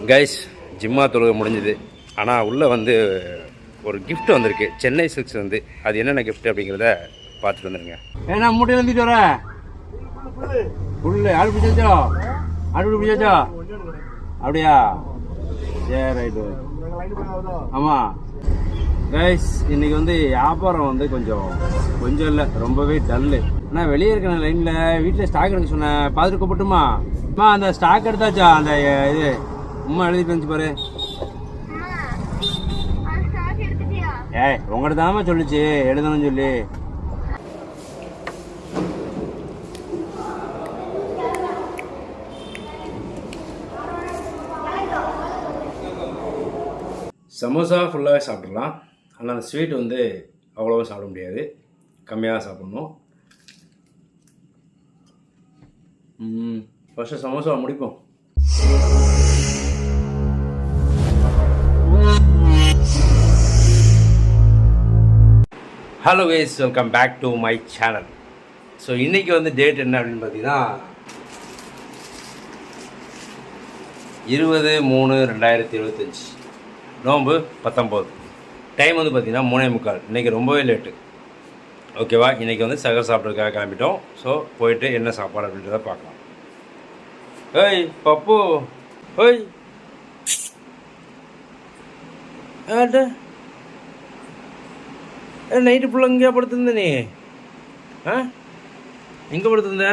Guys ஜிம்மா தொழுகை முடிஞ்சுது. ஆனால் உள்ளே வந்து ஒரு கிஃப்ட் வந்திருக்கு சென்னை சில்க்ஸ் வந்து. அது என்னென்ன கிஃப்ட் அப்படிங்கிறத பார்த்துட்டு வந்துடுங்க. ஏன்னா மூட்டையில் இருந்துட்டு வர புல்லு ஆடு பிடிச்சாச்சோ, ஆடு பிடிச்சாச்சோ அப்படியா? சரி ரைட்டு. ஆமாம் கைஸ், இன்னைக்கு வந்து வியாபாரம் வந்து கொஞ்சம் இல்லை, ரொம்பவே டல்லு. ஆனால் வெளியே இருக்கிற லைனில் வீட்டில் ஸ்டாக் எடுக்க சொன்னேன், பார்த்துட்டு கூப்பிட்டுமா? அம்மா அந்த ஸ்டாக் எடுத்தாச்சா? அந்த இது அம்மா எழுதிட்டு வந்துச்சு பாரு. ஏய் உங்கள்கிட்ட தானம்மா சொல்லிச்சு எழுதணும்னு சொல்லி. சமோசா ஃபுல்லாகவே சாப்பிட்றலாம். ஆனால் அந்த ஸ்வீட் வந்து அவ்வளோவா சாப்பிட முடியாது, கம்மியாக சாப்பிட்ணும். ஃபஸ்ட்டு சமோசா முடிப்போம். Hello guys, welcome back to my channel. So இன்றைக்கி வந்து டேட் என்ன அப்படின்னு பார்த்தீங்கன்னா 20/3/2025, நோம்பு 19. டைம் வந்து பார்த்திங்கன்னா 3:45. இன்றைக்கி ரொம்பவே லேட்டு. ஓகேவா? இன்றைக்கி வந்து சகர் சாப்பிட்றதுக்காக கிளம்பிட்டோம். ஸோ போயிட்டு என்ன சாப்பாடு அப்படின்றத பார்க்கலாம். ஏய் பப்பு, ஓய் நைட்டு ஃபுல்லாக இங்கேயா படுத்திருந்த நீ? ஆ எங்கே படுத்திருந்த?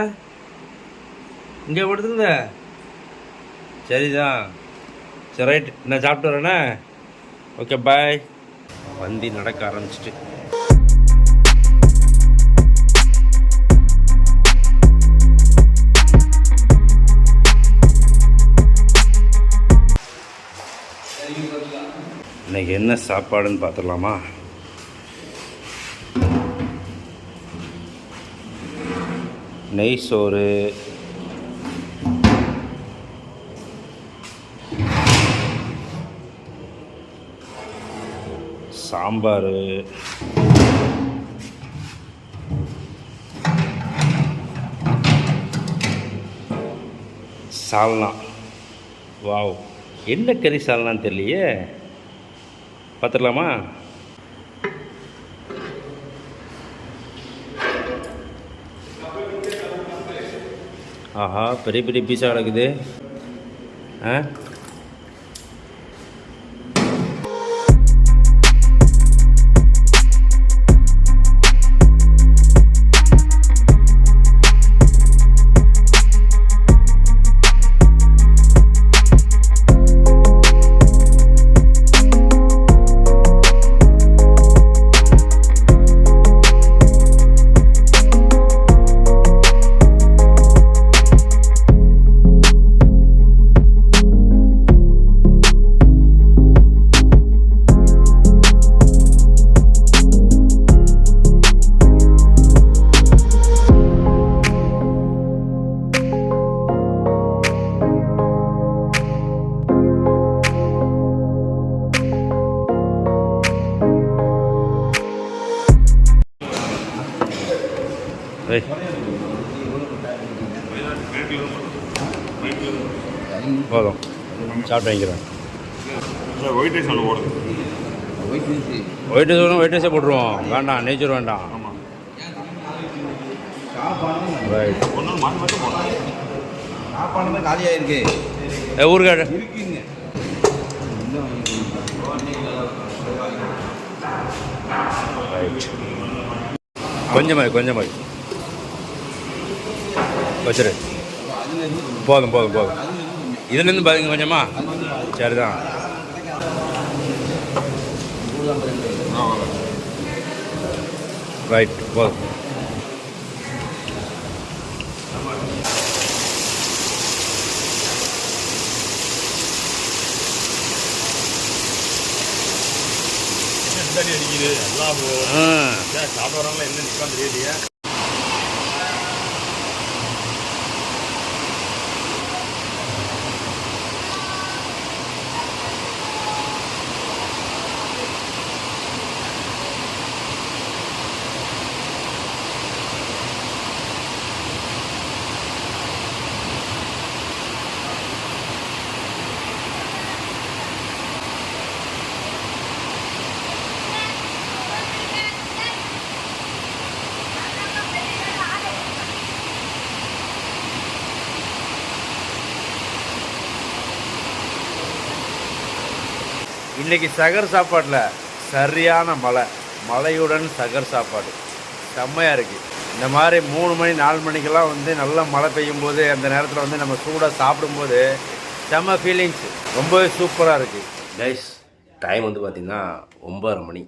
இங்கே படுத்திருந்த? சரிதான், சரி ரைட், நான் சாப்பிட்டு வரேண்ணே. Okay bye. வண்டி நடக்க ஆரம்பிச்சிட்டு இன்னைக்கு என்ன சாப்பாடுன்னு பார்த்துடலாமா? நெய் சோறு, சாம்பார், சால்னா. வாவ், என்ன கறி சால்னான்னு தெரியலையே, பார்த்துடலாமா? ஆஹா, பெரிய பெரிய பீஸா கிடக்குது. ஆ போதும், சாப்பிட்டு வாங்கிக்கிறேன். ஒயிட் ரைஸ் ஒன்று போடுது. ஒயிட் ரைஸ் ஒன்று ஒயிட் ரைஸே போட்டுருவோம். வேண்டாம், நெய்ச்சோறு வேண்டாம். ரைட், சாப்பாடு தான் காலியாக இருக்கு. ஊருக்காடு இருக்குங்க. ரைட், கொஞ்சமாக வச்சுரு. போதும். இதுலேருந்து பாருங்க கொஞ்சமா. சரிதான். ரைட், போதும். அடிக்குது எல்லாம் சாப்பிட்றவங்கள என்ன நிற்காம தெரியலையே. இன்றைக்கி சகர் சாப்பாட்டில் சரியான மழையுடன் சகர் சாப்பாடு செம்மையாக இருக்குது. இந்த மாதிரி 3 மணி 4 மணிக்கெல்லாம் வந்து நல்லா மழை பெய்யும் போது அந்த நேரத்தில் வந்து நம்ம சூடாக சாப்பிடும்போது செம்ம ஃபீலிங்ஸ் ரொம்பவே சூப்பராக இருக்குது. கைஸ் டைம் வந்து பார்த்திங்கன்னா 9:30 மணி.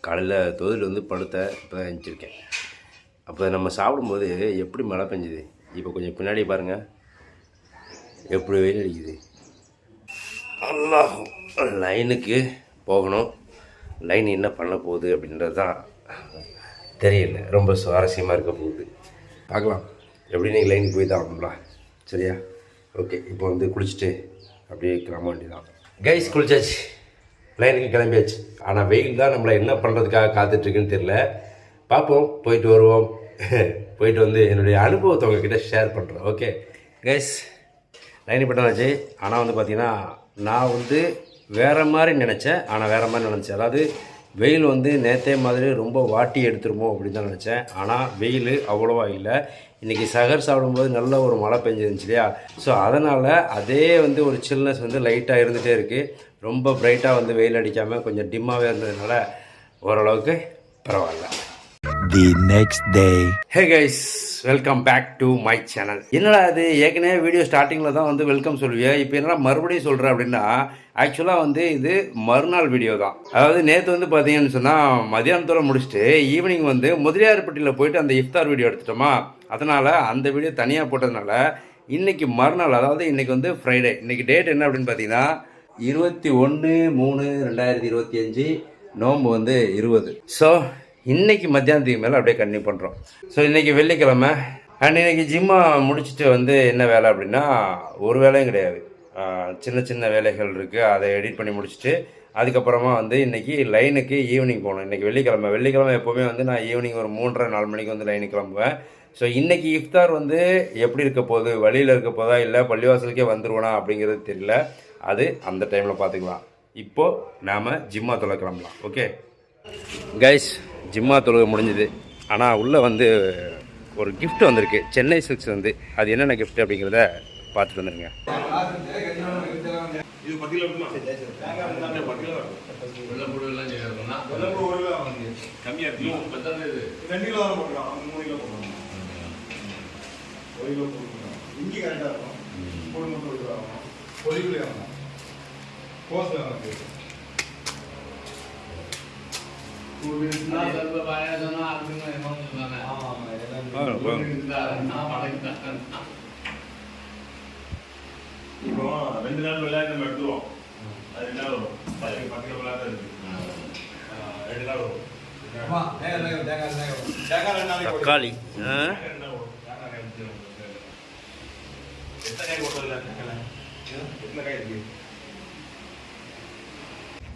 காலையில் தொழில் வந்து படுத்த இப்போ தான் எழுந்திருக்கேன். அப்போ நம்ம சாப்பிடும்போது எப்படி மழை பெஞ்சுது. இப்போ கொஞ்சம் பின்னாடி பாருங்கள் எப்படி வெயில் அடிக்குது. அல்லாஹ் லைனுக்கு போகணும். லைன் என்ன பண்ண போகுது அப்படின்றது தான் தெரியல. ரொம்ப சுவாரஸ்யமாக இருக்க போகுது. பார்க்கலாம். எப்படி நீங்கள் லைனுக்கு போய் தான் ஆகணும்ல. சரியா? ஓகே. இப்போ வந்து குளிச்சுட்டு அப்படியே கிளம்ப வேண்டியதான். கைஸ் குளிச்சாச்சு, லைனுக்கு கிளம்பியாச்சு. ஆனால் வெயில் தான் நம்மளை என்ன பண்ணுறதுக்காக காத்துட்ருக்குன்னு தெரியல. பார்ப்போம், போயிட்டு வருவோம். போயிட்டு வந்து என்னுடைய அனுபவத்தை உங்ககிட்ட ஷேர் பண்ணுறேன். ஓகே கைஸ், லைன் பட்டாச்சு. ஆனால் வந்து பார்த்திங்கன்னா நான் வந்து வேறு மாதிரி நினச்சேன். ஆனால் வேறு மாதிரி நினச்சேன். அதாவது வெயில் வந்து நேற்றே மாதிரி ரொம்ப வாட்டி எடுத்துருமோ அப்படின்னு தான் நினச்சேன். ஆனால் வெயில் அவ்வளோவா இல்லை. இன்றைக்கி சகர் சாப்பிடும்போது நல்ல ஒரு மழை பெஞ்சிருந்துச்சு இல்லையா? ஸோ அதனால் அதே வந்து ஒரு சில்னஸ் வந்து லைட்டாக இருந்துகிட்டே இருக்குது. ரொம்ப பிரைட்டாக வந்து வெயில் அடிக்காமல் கொஞ்சம் டிம்மாகவே இருந்ததுனால ஓரளவுக்கு பரவாயில்ல. The next day. Hey guys, welcome back to my channel. என்னடா இது ஏற்கனவே வீடியோ ஸ்டார்டிங்கில் தான் வந்து வெல்கம் சொல்லுவேன், இப்போ என்னடா மறுபடியும் சொல்கிறேன் அப்படின்னா, ஆக்சுவலாக வந்து இது மறுநாள் வீடியோ தான். அதாவது நேற்று வந்து பார்த்தீங்கன்னு சொன்னால் மதியானத்தோடு முடிச்சுட்டு ஈவினிங் வந்து முதலியார்பட்டியில் போயிட்டு அந்த இஃப்தார் வீடியோ எடுத்துட்டோமா, அதனால் அந்த வீடியோ தனியாக போட்டதுனால இன்றைக்கி மறுநாள், அதாவது இன்றைக்கி வந்து ஃப்ரைடே. இன்றைக்கி டேட் என்ன அப்படின்னு பார்த்தீங்கன்னா 21/3/2025, நோம்பு வந்து 20. ஸோ இன்றைக்கி மத்தியானத்துக்கு மேலே அப்படியே கன்டினியூ பண்ணுறோம். ஸோ இன்றைக்கி வெள்ளிக்கிழமை அண்ட் இன்றைக்கி ஜிம்மா முடிச்சுட்டு வந்து என்ன வேலை அப்படின்னா ஒரு வேலையும் கிடையாது. சின்ன சின்ன வேலைகள் இருக்குது, அதை எடிட் பண்ணி முடிச்சுட்டு அதுக்கப்புறமா வந்து இன்றைக்கி லைனுக்கு ஈவினிங் போகணும். இன்றைக்கி வெள்ளிக்கிழமை எப்போவுமே வந்து நான் ஈவினிங் ஒரு 3:30-4 மணிக்கு வந்து லைனுக்கு கிளம்புவேன். ஸோ இன்றைக்கி இஃப்தார் வந்து எப்படி இருக்க போகுது, வழியில் இருக்க போதா இல்லை பள்ளிவாசலுக்கே வந்துடுவேனா அப்படிங்கிறது தெரியல. அது அந்த டைமில் பார்த்துக்கலாம். இப்போது நாம் ஜிம்மா தொலை கிளம்பலாம். ஓகே கைஸ், ஜிம்மா தொழுகை முடிஞ்சுது. ஆனால் உள்ளே வந்து ஒரு கிஃப்ட் வந்திருக்கு சென்னை சில்க்ஸ் வந்து. அது என்னென்ன கிஃப்ட் அப்படிங்கிறத பார்த்துட்டு வந்துடுங்க. இப்போ 2 நாள் விளையாட்டு நம்ம எடுத்துருவோம். அது 2 நாள் வரும். 10 விளையாட்டு இருக்கு. 2 நாள் வரும். தக்காளி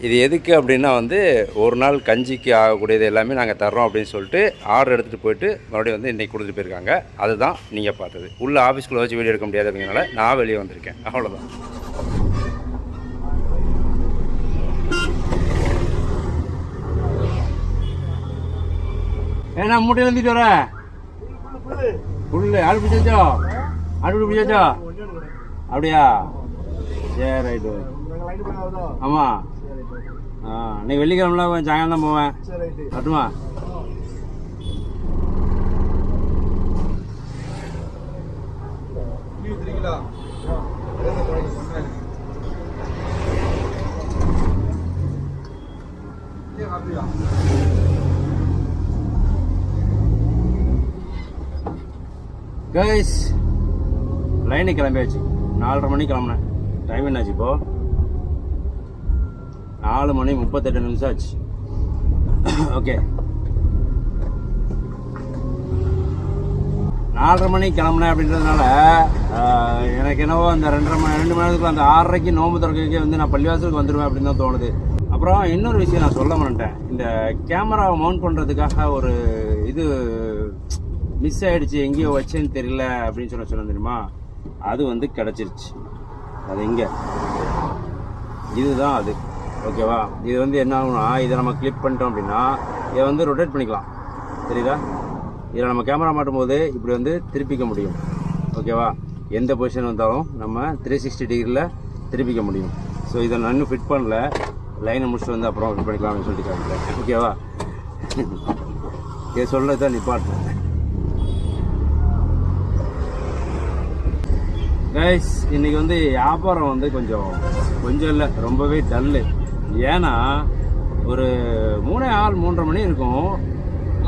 இது எதுக்கு அப்படின்னா வந்து ஒரு நாள் கஞ்சிக்கு ஆகக்கூடியது எல்லாமே நாங்கள் தர்றோம் அப்படின்னு சொல்லிட்டு ஆர்டர் எடுத்துகிட்டு போயிட்டு மறுபடியும் வந்து இன்றைக்கி கொடுத்துட்டு போயிருக்காங்க. அதுதான் நீங்கள் பார்த்தது. உள்ள ஆஃபீஸ்க்குள்ளே வச்சு வீடியோ எடுக்க முடியாது அப்படிங்கிறனால நான் வெளியே வந்திருக்கேன். அவ்வளோதான். ஏன்னா மூட்டையில் எழுந்திட்டு வர புல்லு ஆடு பிடிச்சோ, ஆடு பிடிச்சோ அப்படியா? சரி ரைட்டு. ஆமாம், இன்னைக்கு வெள்ளிக்கிழமை கொஞ்சம் சாயங்காலம் தான் போவேன். கட்டுமா? கைஸ் லைனுக்கு கிளம்பியாச்சு. 4:30 மணிக்கு கிளம்புனேன். டைம் என்னாச்சு இப்போ? 4:38 ஆச்சு. ஓகே, 4:30 மணிக்கு கிளம்புனேன் அப்படின்றதுனால எனக்கு என்னவோ அந்த 2 மணி நேரத்துக்குள்ள அந்த 6:30க்கு நோம்பு திறக்கிறதுக்கே வந்து நான் பள்ளிவாசலுக்கு வந்துடுவேன் அப்படின்னு தான் தோணுது. அப்புறம் இன்னொரு விஷயம் நான் சொல்ல மாட்டேன். இந்த கேமராவை மவுண்ட் பண்ணுறதுக்காக ஒரு இது மிஸ் ஆகிடுச்சு, எங்கேயோ வச்சேன்னு தெரியல அப்படின்னு சொன்ன தெரியுமா? அது வந்து கிடச்சிருச்சு. அது எங்கே? இதுதான் அது. ஓகேவா? இது வந்து என்ன ஆகும்னா, இதை நம்ம கிளிப் பண்ணிட்டோம் அப்படின்னா இதை வந்து ரொட்டேட் பண்ணிக்கலாம். தெரியுதா? இதில் நம்ம கேமரா மாட்டும் போது இப்படி வந்து திருப்பிக்க முடியும். ஓகேவா? எந்த பொசிஷன் வந்தாலும் நம்ம 360 டிகிரியில் திருப்பிக்க முடியும். ஸோ இதை நான் இன்னும் ஃபிட் பண்ணல. லைனை முடிச்சுட்டு வந்து அப்புறம் இது பண்ணிக்கலாம்னு சொல்லிட்டு காமிக்கிறேன். ஓகேவா? ஓகே, சொல்கிறது தான் நிப்பாட்டுறேன். கைஸ், இன்றைக்கி வந்து வியாபாரம் வந்து கொஞ்சம் இல்லை, ரொம்பவே டல்லு. ஏன்னா ஒரு 3:30 மணி இருக்கும்.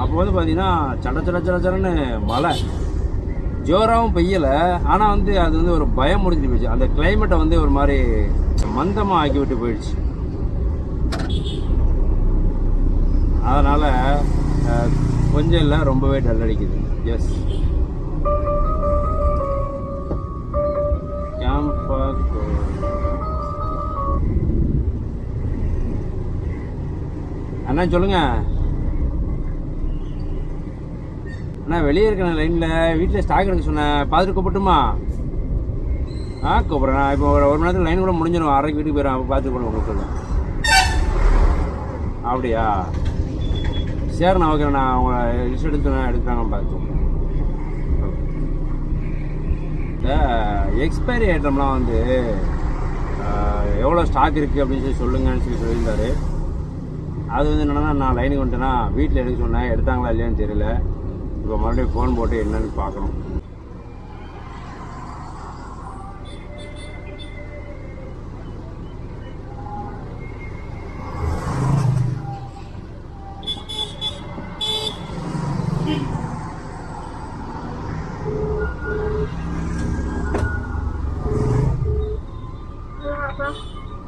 அப்போ வந்து பார்த்தீங்கன்னா சடன்னு மழை, ஜோராகவும் பெய்யலை. ஆனால் வந்து அது வந்து ஒரு பயம் முடிஞ்சிட்டு போயிடுச்சு. அந்த கிளைமேட்டை வந்து ஒரு மாதிரி மந்தமாக ஆக்கி விட்டு போயிடுச்சு. அதனால் கொஞ்சம் இல்லை, ரொம்பவே டல் அடிக்குது. எஸ், அண்ணா சொல்லுங்க அண்ணா. வெளியே இருக்கேன் லைனில், வீட்டில் ஸ்டாக் எடுக்க சொன்னேன், பார்த்துட்டு கூப்பிட்டுமா? கூப்பிட்றேன். இப்போ ஒரு மணி நேரத்தில் லைன் கூட முடிஞ்சிடும். 6:30 வீட்டுக்கு போயிடும். அப்போ பார்த்துட்டு போகணும் உங்களுக்கு சொல்லுங்கள். அப்படியா? சரிண்ணா, ஓகேண்ணா. அவங்க லிஸ்ட் எடுத்தாங்க பார்த்து. இந்த எக்ஸ்பைரி ஐட்டம்லாம் வந்து எவ்வளோ ஸ்டாக் இருக்குது அப்படின்னு சொல்லி சொல்லுங்கன்னு சொல்லியிருந்தாரு. அது வந்து என்னென்னா, நான் லைனுக்கு வந்துட்டேன்னா வீட்டில் எடுக்க சொன்னேன், எடுத்தாங்களா இல்லையான்னு தெரியல. இப்போ மறுபடியும் ஃபோன் போட்டு என்னன்னு பார்க்கணும்.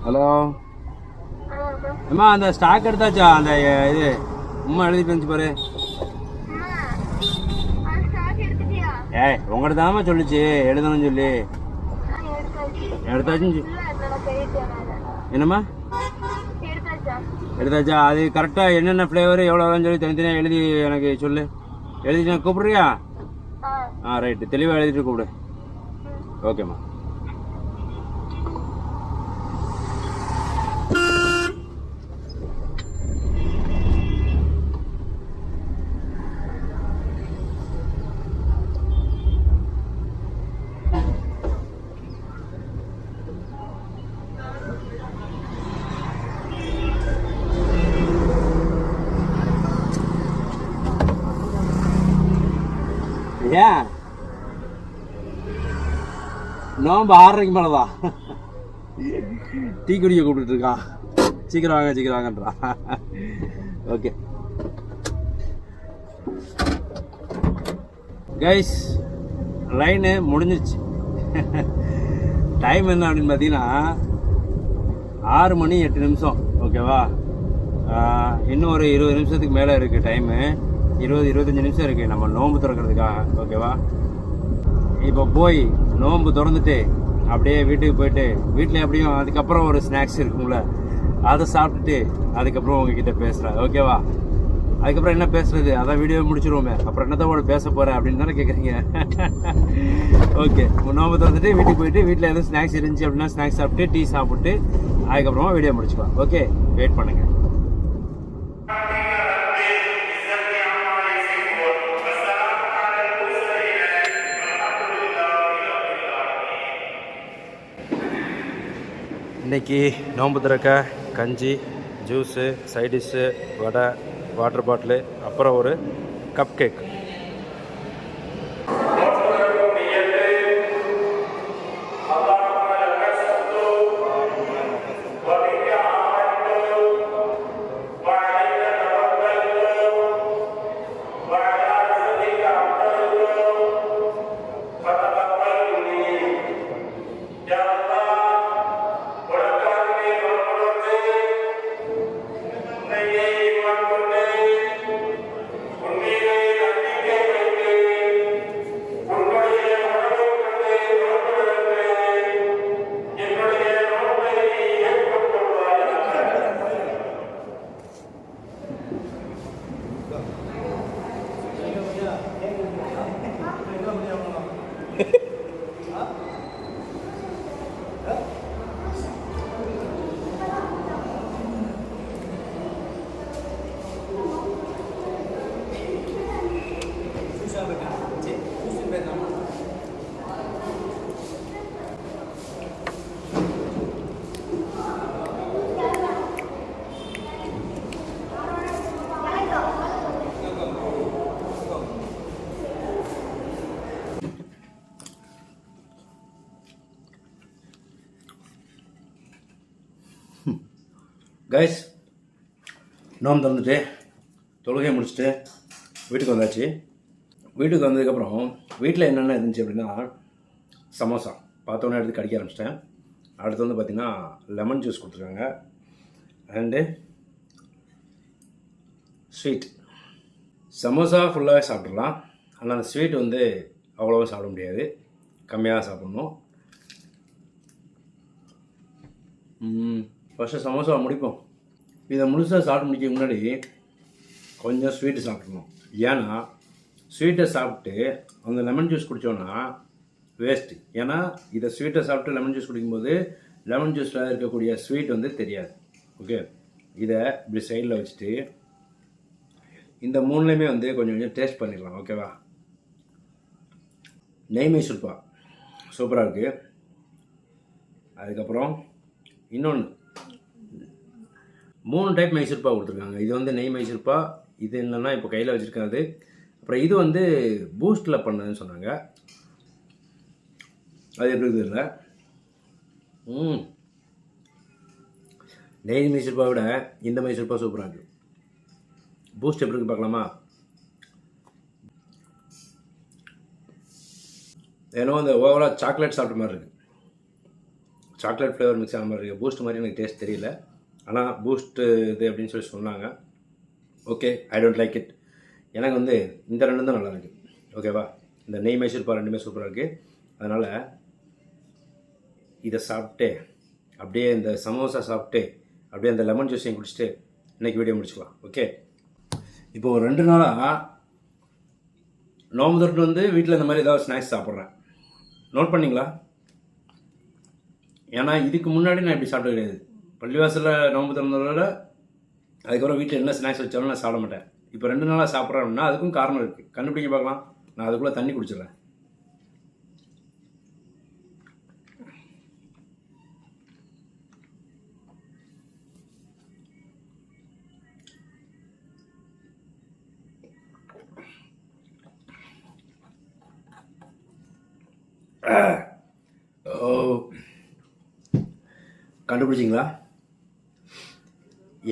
ஹலோ அம்மா, அந்த ஸ்டாக் எடுத்தாச்சா? அந்த இது உம்மா எழுதிட்டு இருந்துச்சு பாரு. ஏய், உங்கள்கிட்ட தானம்மா சொல்லிச்சு எழுதணும்னு சொல்லி. எடுத்தாச்சுன்னு என்னம்மா எடுத்தாச்சா? அது கரெக்டாக என்னென்ன ஃப்ளேவர் எவ்வளோ சொல்லி தனித்தனியாக எழுதி எனக்கு சொல்லு. எழுதிட்டு கூப்பிடுறியா? ரைட்டு, தெளிவாக எழுதிட்டு கூப்பிடு. ஓகேம்மா. ஏன் நோம்பு 6:30 மேலதான் டீ குடிக்க கூப்பிட்டு இருக்கான். சீக்கிரம் வாங்கன்றான். ஓகே கைஸ், லைனு முடிஞ்சிச்சு. டைம் என்ன அப்படின்னு பார்த்தீங்கன்னா 6:08. ஓகேவா? இன்னும் ஒரு 20 நிமிஷத்துக்கு மேலே இருக்குது டைமு. 20-25 நிமிஷம் இருக்குது நம்ம நோன்பு திறக்கிறதுக்காக. ஓகேவா? இப்போ போய் நோன்பு திறந்துட்டு அப்படியே வீட்டுக்கு போயிட்டு, வீட்டில் எப்படியும் அதுக்கப்புறம் ஒரு ஸ்நாக்ஸ் இருக்குங்கள, அதை சாப்பிட்டுட்டு அதுக்கப்புறம் உங்ககிட்ட பேசுகிறேன். ஓகேவா? அதுக்கப்புறம் என்ன பேசுறது, அதான் வீடியோ முடிச்சிருவோமே, அப்புறம் என்னத்தோட பேச போகிறேன் அப்படின்னு தானே கேட்குறீங்க. ஓகே, நோன்பு திறந்துட்டு வீட்டுக்கு போயிட்டு வீட்டில் எதுவும் ஸ்நாக்ஸ் இருந்துச்சு அப்படின்னா ஸ்நாக்ஸ் சாப்பிட்டு டீ சாப்பிட்டு அதுக்கப்புறமா வீடியோ முடிச்சுக்கலாம். ஓகே, வெயிட் பண்ணுங்கள். இன்றைக்கி நோன்பு திறக்க கஞ்சி, ஜூஸு, சைடிஷ்ஷு, வடை, வாட்டர் பாட்டிலு, அப்புறம் ஒரு கப் கேக். கைஸ் நோம்பு திறந்துட்டு தொழுகையை முடிச்சுட்டு வீட்டுக்கு வந்தாச்சு. வீட்டுக்கு வந்ததுக்கப்புறம் வீட்டில் என்னென்ன இருந்துச்சு அப்படின்னா சமோசா பார்த்தோன்னே எடுத்து கடிக்க ஆரம்பிச்சிட்டேன். அடுத்து வந்து பார்த்திங்கன்னா லெமன் ஜூஸ் கொடுத்துருக்காங்க அண்டு ஸ்வீட். சமோசா ஃபுல்லாகவே சாப்பிட்றலாம், ஆனால் அந்த ஸ்வீட் வந்து அவ்வளோவா சாப்பிட முடியாது, கம்மியாக சாப்பிட்ணும். ஃபஸ்ட்டு சமோசா முடிப்போம். இதை முழுசாக சாப்பிட்டு முடிக்க முன்னாடி கொஞ்சம் ஸ்வீட்டு சாப்பிட்றணும். ஏன்னா ஸ்வீட்டை சாப்பிட்டு அந்த லெமன் ஜூஸ் குடித்தோன்னா வேஸ்ட்டு. ஏன்னா இதை ஸ்வீட்டை சாப்பிட்டு லெமன் ஜூஸ் குடிக்கும்போது லெமன் ஜூஸில் இருக்கக்கூடிய ஸ்வீட் வந்து தெரியாது. ஓகே, இதை இப்படி சைடில் வச்சுட்டு இந்த மூணுலேயுமே வந்து கொஞ்சம் கொஞ்சம் டேஸ்ட் பண்ணிடலாம். ஓகேவா? நெய் மைசூர்பா சூப்பராக இருக்குது. அதுக்கப்புறம் இன்னொன்று 3 டைப் மைசூர்பா கொடுத்துருக்காங்க. இது வந்து நெய் மைசூர்பா, இது என்னென்னா இப்போ கையில் வச்சுருக்காது. அப்புறம் இது வந்து பூஸ்ட்டில் பண்ணதுன்னு சொன்னாங்க. அது எப்படி இருக்குது இல்லை? நெய் மைசூர்பா விட இந்த மைசூர்பா சூப்பராக இருக்குது. பூஸ்ட் எப்படி இருக்குது பார்க்கலாமா? ஏன்னா அந்த ஓவராக சாக்லேட் சாப்பிட்ட மாதிரி இருக்குது, சாக்லேட் ஃப்ளேவர் மிக்ஸ் ஆன மாதிரி இருக்குது. பூஸ்ட் மாதிரி எனக்கு டேஸ்ட் தெரியல, ஆனால் பூஸ்ட்டு இது அப்படின்னு சொல்லி சொன்னாங்க. Okay, I don't like it. எனக்கு வந்து இந்த 2 தான் நல்லா இருக்குது. ஓகேவா? இந்த நெய் மைசூர்பா 2மே சூப்பராக இருக்குது. அதனால் இதை சாப்பிட்டு அப்படியே இந்த சமோசா சாப்பிட்டு அப்படியே அந்த லெமன் ஜூஸையும் குடிச்சிட்டு இன்றைக்கி வீடியோ முடிச்சுக்கலாம். ஓகே, இப்போ ஒரு 2 நாளாக நோம்பு தொட்டு வந்து வீட்டில் இந்த மாதிரி ஏதாவது ஸ்நாக்ஸ் சாப்பிட்றேன். நோட் பண்ணிங்களா? ஏன்னா இதுக்கு முன்னாடி நான் இப்படி சாப்பிட கிடையாது. பள்ளிவாசலில் நோம்பு திறந்ததோட அதுக்கப்புறம் வீட்டில் என்ன ஸ்நாக்ஸ் வச்சாலும் நான் சாப்பிட மாட்டேன். இப்போ 2 நாளாக சாப்பிட்றேன் அப்படின்னா அதுக்கும் காரணம் இருக்குது. கண்டுபிடிக்க பார்க்கலாம். நான் அதுக்குள்ளே தண்ணி குடிச்சிடுறேன். கண்டுபிடிச்சிங்களா?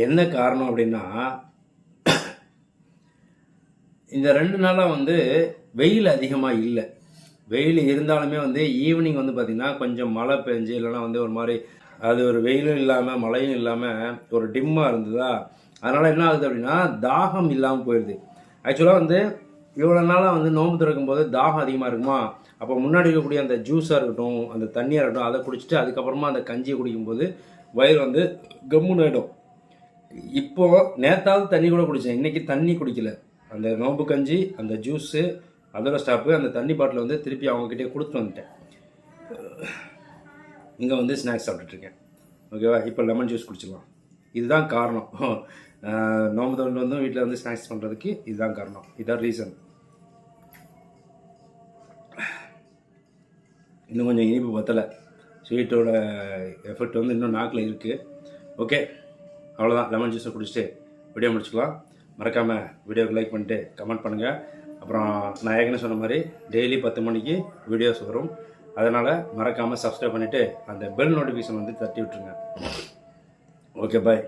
என்ன காரணம் அப்படின்னா இந்த 2 நாளாக வந்து வெயில் அதிகமாக இல்லை. வெயில் இருந்தாலுமே வந்து ஈவினிங் வந்து பார்த்திங்கன்னா கொஞ்சம் மழை பெஞ்சு இல்லைனா வந்து ஒரு மாதிரி அது ஒரு வெயிலும் இல்லாமல் மழையும் இல்லாமல் ஒரு டிம்மாக இருந்ததா. அதனால் என்ன ஆகுது அப்படின்னா தாகம் இல்லாமல் போயிடுது. ஆக்சுவலாக வந்து இவ்வளோ நாளாக வந்து நோம்பு திறக்கும் போது தாகம் அதிகமாக இருக்குமா, அப்போ முன்னாடி இருக்கக்கூடிய அந்த ஜூஸாக இருக்கட்டும் அந்த தண்ணியாக இருக்கட்டும் அதை குடிச்சிட்டு அதுக்கப்புறமா அந்த கஞ்சியை குடிக்கும்போது வயிறு வந்து கம்முன்னு ஆகிடும். இப்போது நேற்றாவது தண்ணி கூட குடித்தேன், இன்றைக்கி தண்ணி குடிக்கல. அந்த நோம்பு கஞ்சி அந்த ஜூஸு அதோட ஸ்டாப்பு அந்த தண்ணி பாட்டில் வந்து திருப்பி அவங்கக்கிட்டே கொடுத்து வந்துட்டேன். இங்கே வந்து ஸ்நாக்ஸ் சாப்பிட்டுட்ருக்கேன். ஓகேவா? இப்போ லெமன் ஜூஸ் குடிச்சிடலாம். இதுதான் காரணம். நோம்பு தொழில் வந்து வீட்டில் வந்து ஸ்நாக்ஸ் பண்ணுறதுக்கு இதுதான் காரணம், இதுதான் ரீசன். இன்னும் கொஞ்சம் இனிப்பு பத்தலை, ஸ்வீட்டோட எஃபெக்ட் வந்து இன்னும் நாக்கில் இருக்குது. ஓகே, அவ்வளோதான். லெமன் ஜூஸை குடிச்சிட்டு வீடியோ முடிச்சுக்கலாம். மறக்காமல் வீடியோவுக்கு லைக் பண்ணிட்டு கமெண்ட் பண்ணுங்கள். அப்புறம் நான் ஏற்கனவே சொன்ன மாதிரி டெய்லி 10 மணிக்கு வீடியோஸ் வரும். அதனால் மறக்காமல் சப்ஸ்கிரைப் பண்ணிவிட்டு அந்த பெல் நோட்டிஃபிகேஷன் வந்து தட்டி விட்டுருங்க. ஓகே, பாய்.